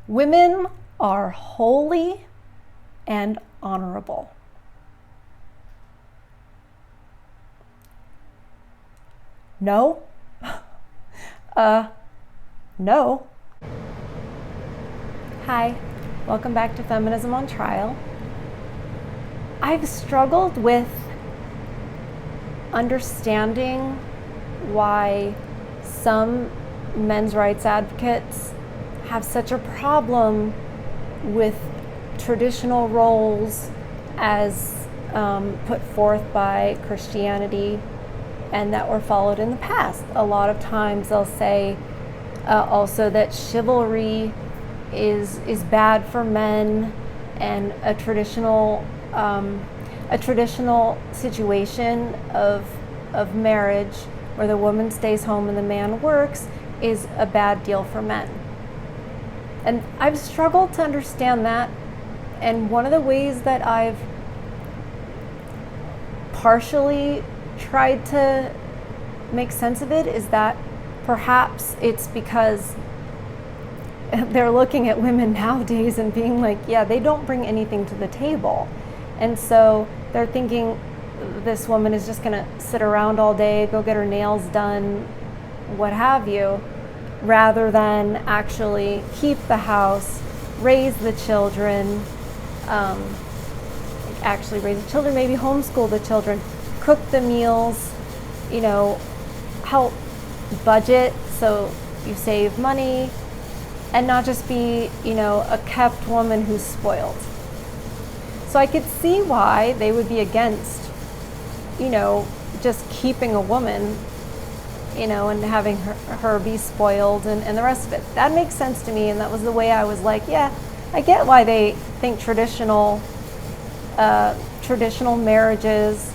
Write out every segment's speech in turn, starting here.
Women are holy and honorable. No? No. Hi, welcome back to Feminism on Trial. I've struggled with understanding why some men's rights advocates have such a problem with traditional roles as put forth by Christianity and that were followed in the past. A lot of times they'll say also that chivalry is bad for men, and a traditional situation of marriage where the woman stays home and the man works is a bad deal for men. And I've struggled to understand that, and one of the ways that I've partially tried to make sense of it is that perhaps it's because they're looking at women nowadays and being like, yeah, they don't bring anything to the table. And so they're thinking this woman is just gonna sit around all day, go get her nails done, what have you, rather than actually keep the house, raise the children, maybe homeschool the children, cook the meals, help budget so you save money, and not just be, a kept woman who's spoiled. So I could see why they would be against, just keeping a woman, and having her be spoiled and the rest of it. That makes sense to me, and that was the way I was like, yeah, I get why they think traditional marriages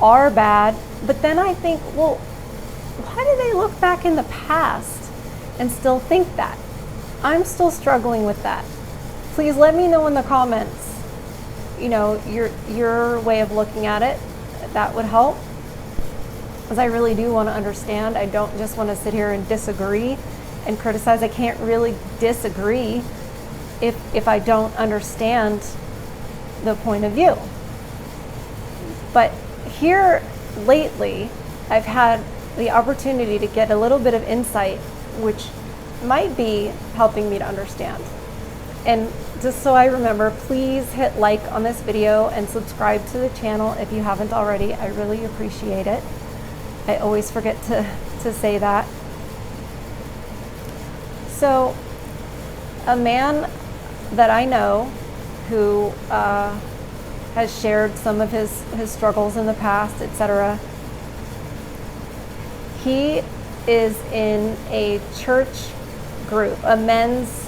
are bad. But then I think, well, why do they look back in the past and still think that? I'm still struggling with that. Please let me know in the comments, your way of looking at it. That would help, because I really do want to understand. I don't just want to sit here and disagree and criticize. I can't really disagree if I don't understand the point of view. But here lately, I've had the opportunity to get a little bit of insight, which might be helping me to understand. And just so I remember, please hit like on this video and subscribe to the channel if you haven't already. I really appreciate it. I always forget to say that. So, a man that I know who has shared some of his struggles in the past, etc. He is in a church group, a men's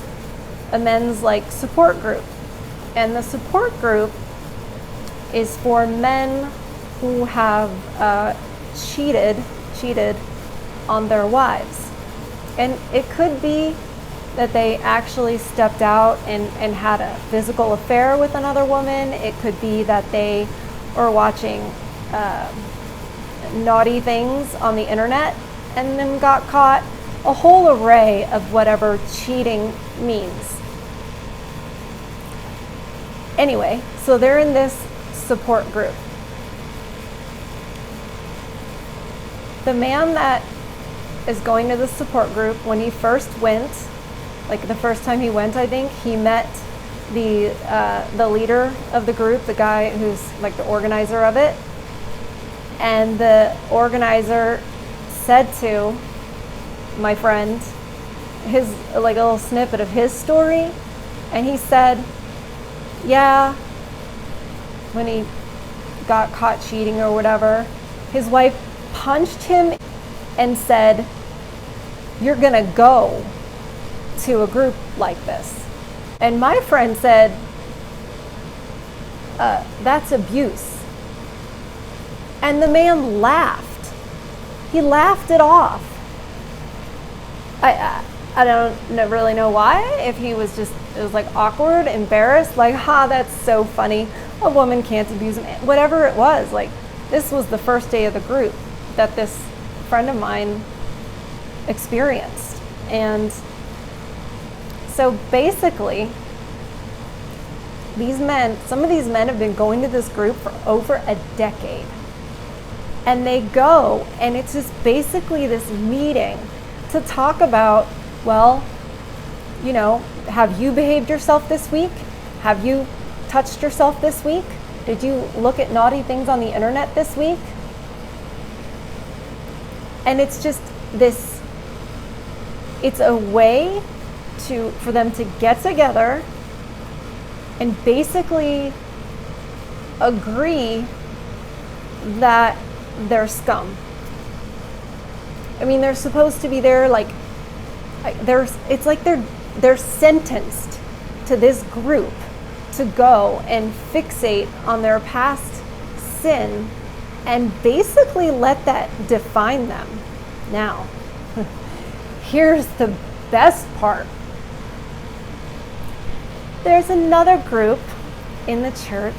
like support group, and the support group is for men who have cheated on their wives. And it could be that they actually stepped out and had a physical affair with another woman. It could be that they were watching naughty things on the internet and then got caught. A whole array of whatever cheating means. Anyway, so they're in this support group. The man that is going to the support group, when he first went, like the first time he went, I think, he met the leader of the group, the guy who's like the organizer of it. And the organizer said to my friend his, like, a little snippet of his story, and he said, yeah, when he got caught cheating or whatever, his wife punched him and said, you're gonna go to a group like this. And my friend said, that's abuse. And the man laughed. He laughed it off. I don't really know why, if he was just, it was like awkward, embarrassed, like, that's so funny. A woman can't abuse him. Whatever it was, like, this was the first day of the group that this friend of mine experienced. And So basically, some of these men have been going to this group for over a decade. And they go, and it's just basically this meeting to talk about, well, have you behaved yourself this week? Have you touched yourself this week? Did you look at naughty things on the internet this week? And it's just it's a way for them to get together and basically agree that they're scum. I mean, they're supposed to be there, it's like they're sentenced to this group to go and fixate on their past sin and basically let that define them. Now, here's the best part. There's another group in the church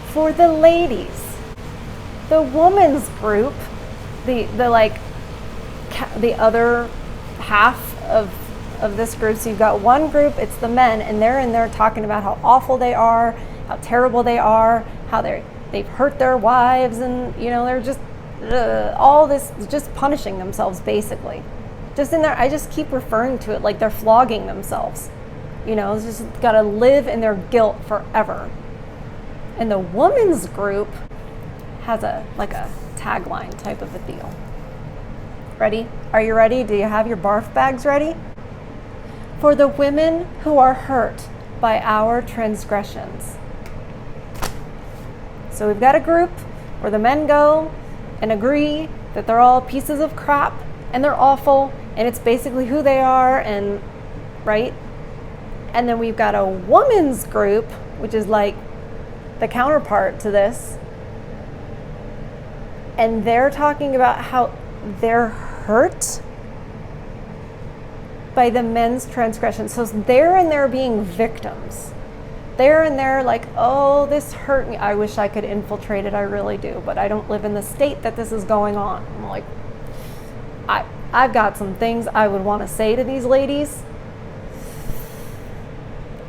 for the ladies. The women's group, the other half of this group. So you've got one group, it's the men, and they're in there talking about how awful they are, how terrible they are, how they've hurt their wives, and they're just all this, just punishing themselves basically. Just in there, I just keep referring to it like they're flogging themselves. It's just got to live in their guilt forever. And the women's group has a tagline type of a deal. Ready? Are you ready? Do you have your barf bags ready? For the women who are hurt by our transgressions. So we've got a group where the men go and agree that they're all pieces of crap and they're awful and it's basically who they are, and right? And then we've got a women's group, which is like the counterpart to this. And they're talking about how they're hurt by the men's transgression. So they're in there being victims. They're in there like, oh, this hurt me. I wish I could infiltrate it. I really do. But I don't live in the state that this is going on. I'm like, I've got some things I would want to say to these ladies.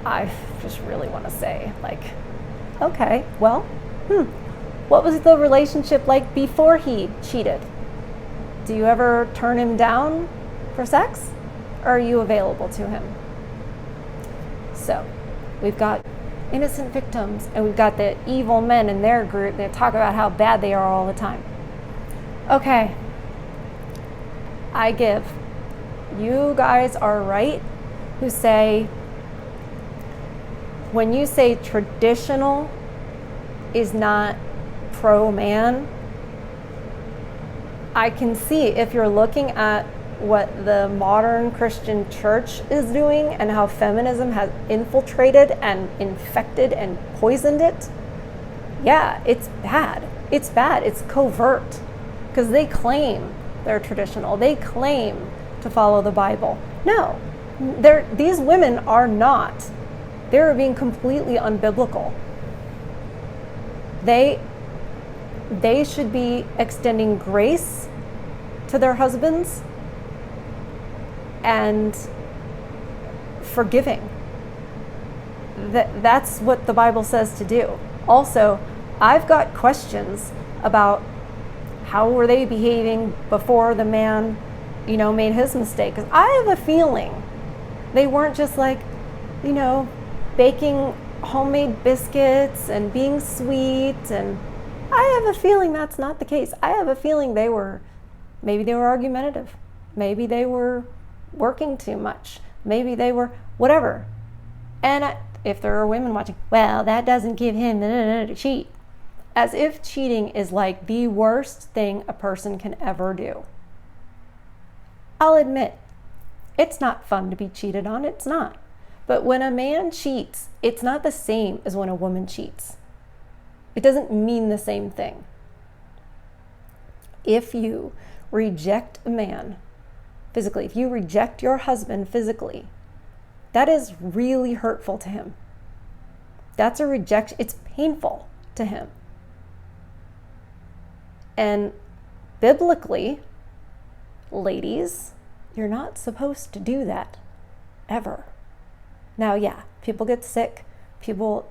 I just really want to say, like, okay, well, what was the relationship like before he cheated? Do you ever turn him down for sex? Or are you available to him? So we've got innocent victims and we've got the evil men in their group that talk about how bad they are all the time. Okay, I give. You guys are right who say, when you say traditional is not pro-man, I can see if you're looking at what the modern Christian church is doing and how feminism has infiltrated and infected and poisoned it. Yeah, it's bad. It's bad. It's covert because they claim they're traditional. They claim to follow the Bible. No, these women are not. They're being completely unbiblical. They should be extending grace to their husbands and forgiving. That's what the Bible says to do. Also, I've got questions about how were they behaving before the man, made his mistake. 'Cause I have a feeling they weren't just like, baking homemade biscuits and being sweet, and I have a feeling that's not the case. I have a feeling maybe they were argumentative. Maybe they were working too much. Maybe they were whatever. And if there are women watching, well, that doesn't give him to cheat. As if cheating is like the worst thing a person can ever do. I'll admit, it's not fun to be cheated on. It's not. But when a man cheats, it's not the same as when a woman cheats. It doesn't mean the same thing. If you reject a man physically, if you reject your husband physically, that is really hurtful to him. That's a rejection. It's painful to him. And biblically, ladies, you're not supposed to do that ever. Now, yeah, people get sick, people,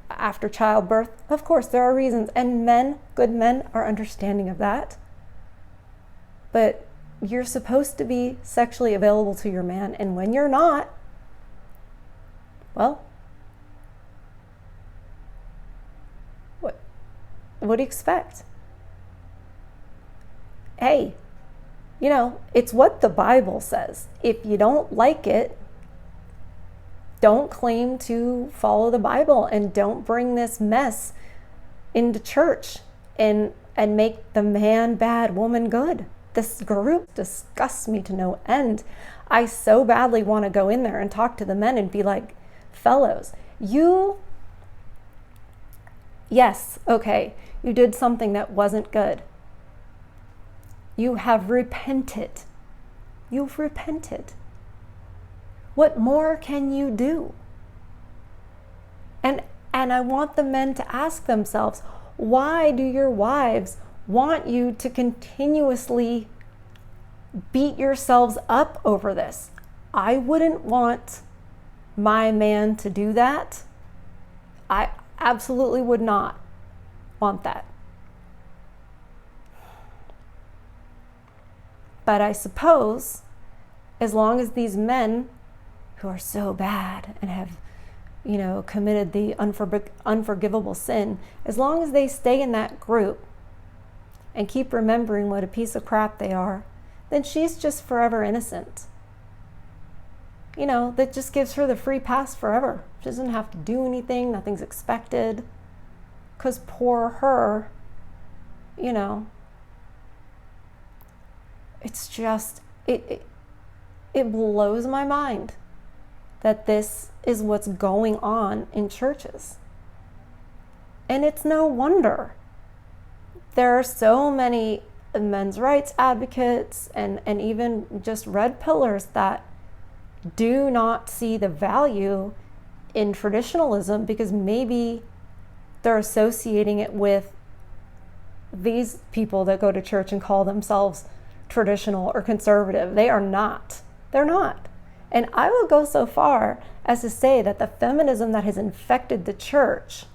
after childbirth, of course, there are reasons, and men, good men, are understanding of that. But you're supposed to be sexually available to your man, and when you're not, well, what do you expect? Hey, it's what the Bible says. If you don't like it, don't claim to follow the Bible, and don't bring this mess into church and make the man bad, woman good. This group disgusts me to no end. I so badly want to go in there and talk to the men and be like, fellows, yes, okay, you did something that wasn't good. You have repented. You've repented. What more can you do? And I want the men to ask themselves, why do your wives want you to continuously beat yourselves up over this? I wouldn't want my man to do that. I absolutely would not want that. But I suppose as long as these men who are so bad and have, committed the unforgivable sin, as long as they stay in that group and keep remembering what a piece of crap they are, then she's just forever innocent. That just gives her the free pass forever. She doesn't have to do anything, nothing's expected. Because poor her, it's just, it blows my mind that this is what's going on in churches. And it's no wonder. There are so many men's rights advocates and even just red pillars that do not see the value in traditionalism, because maybe they're associating it with these people that go to church and call themselves traditional or conservative. They are not. They're not. And I will go so far as to say that the feminism that has infected the church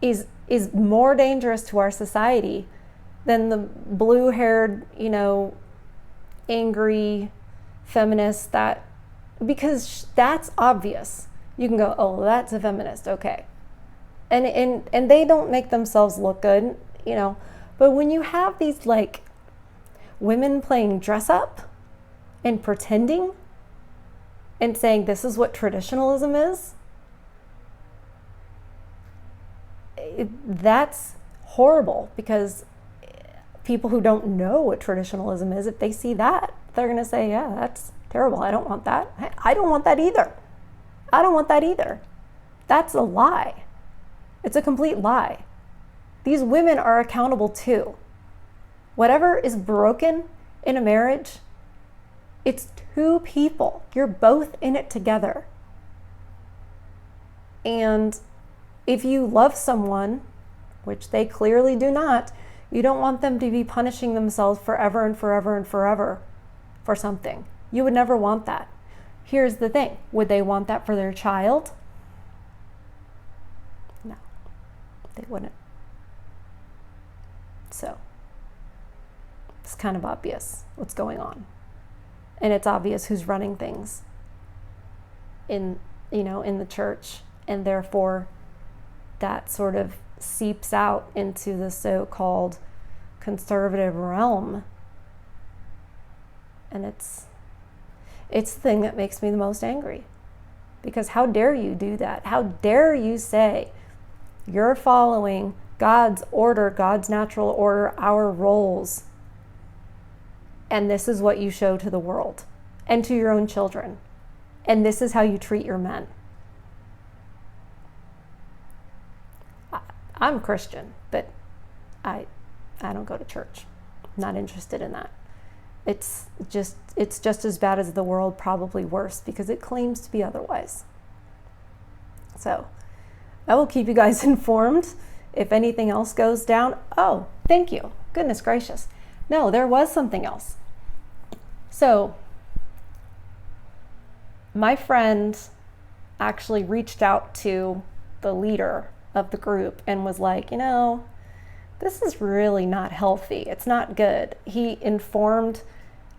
is more dangerous to our society than the blue-haired, angry feminists because that's obvious. You can go, oh, that's a feminist, okay. And they don't make themselves look good, But when you have these women playing dress up and pretending and saying this is what traditionalism is, that's horrible, because people who don't know what traditionalism is, if they see that, they're going to say, yeah, that's terrible. I don't want that. I don't want that either. I don't want that either. That's a lie. It's a complete lie. These women are accountable too. Whatever is broken in a marriage, it's two people. You're both in it together. And if you love someone, which they clearly do not, you don't want them to be punishing themselves forever and forever and forever for something. You would never want that. Here's the thing. Would they want that for their child? No, they wouldn't. So it's kind of obvious what's going on. And it's obvious who's running things in the church, and therefore that sort of seeps out into the so-called conservative realm. And it's the thing that makes me the most angry. Because how dare you do that? How dare you say you're following God's order, God's natural order, our roles, and this is what you show to the world and to your own children, and this is how you treat your men. I'm Christian, but I don't go to church. I'm not interested in that. It's just as bad as the world, probably worse, because it claims to be otherwise. So I will keep you guys informed if anything else goes down. Oh, thank you. Goodness gracious. No, there was something else. So My friend actually reached out to the leader of the group and was like, this is really not healthy. It's not good. He informed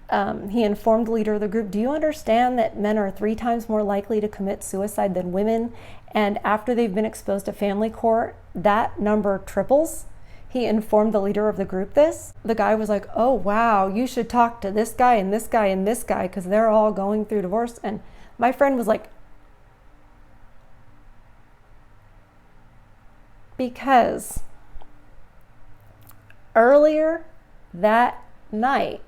the leader of the group, do you understand that men are 3 times more likely to commit suicide than women? And after they've been exposed to family court, that number triples. He informed the leader of the group this. The guy was like, oh, wow, you should talk to this guy and this guy and this guy because they're all going through divorce. And my friend was like, because earlier that night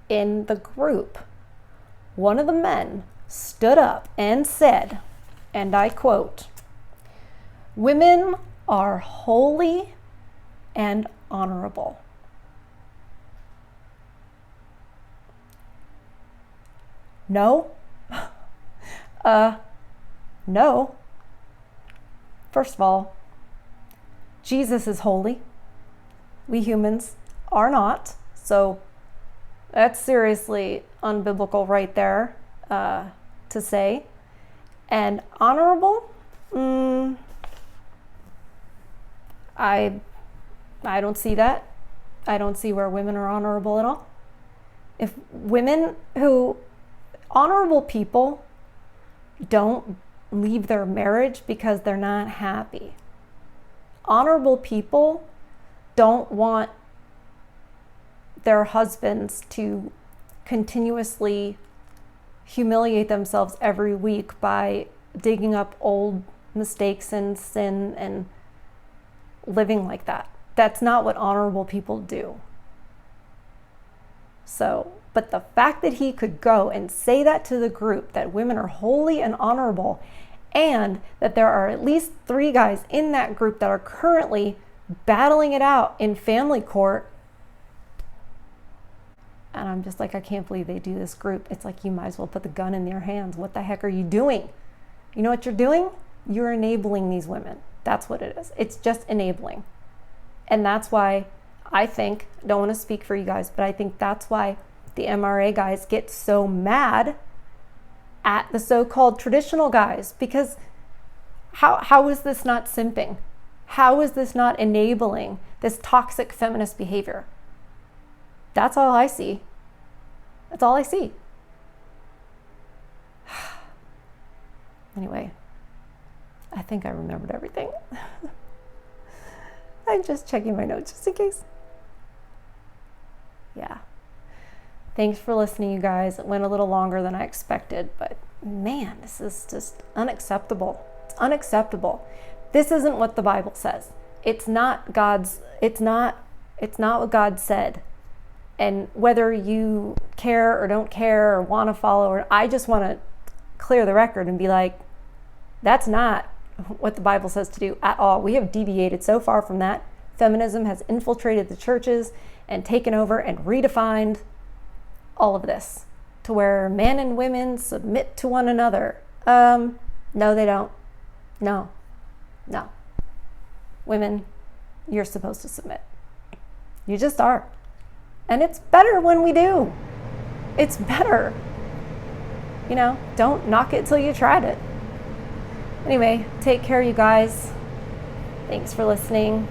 in the group, one of the men stood up and said, and I quote, "Women are holy and honorable." No. No. First of all, Jesus is holy. We humans are not. So that's seriously unbiblical right there to say. And honorable? I don't see that. I don't see where women are honorable at all. If honorable people don't leave their marriage because they're not happy. Honorable people don't want their husbands to continuously humiliate themselves every week by digging up old mistakes and sin and living like that. That's not what honorable people do. So, but the fact that he could go and say that to the group, that women are holy and honorable, and that there are at least 3 guys in that group that are currently battling it out in family court. And I'm just like, I can't believe they do this group. It's like, you might as well put the gun in their hands. What the heck are you doing? You know what you're doing? You're enabling these women. That's what it is. It's just enabling. And that's why I think, don't want to speak for you guys, but I think that's why the MRA guys get so mad at the so-called traditional guys, because how is this not simping? How is this not enabling this toxic feminist behavior? That's all I see. That's all I see. Anyway, I think I remembered everything. I'm just checking my notes just in case. Yeah. Thanks for listening, you guys. It went a little longer than I expected, but man, this is just unacceptable. It's unacceptable. This isn't what the Bible says. It's not what God said. And whether you care or don't care or want to follow, or I just want to clear the record and be like, that's not what the Bible says to do at all. We have deviated so far from that. Feminism has infiltrated the churches and taken over and redefined all of this to where men and women submit to one another. No, they don't. No. Women, you're supposed to submit. You just are. And it's better when we do. It's better. Don't knock it till you tried it. Anyway, take care, you guys. Thanks for listening.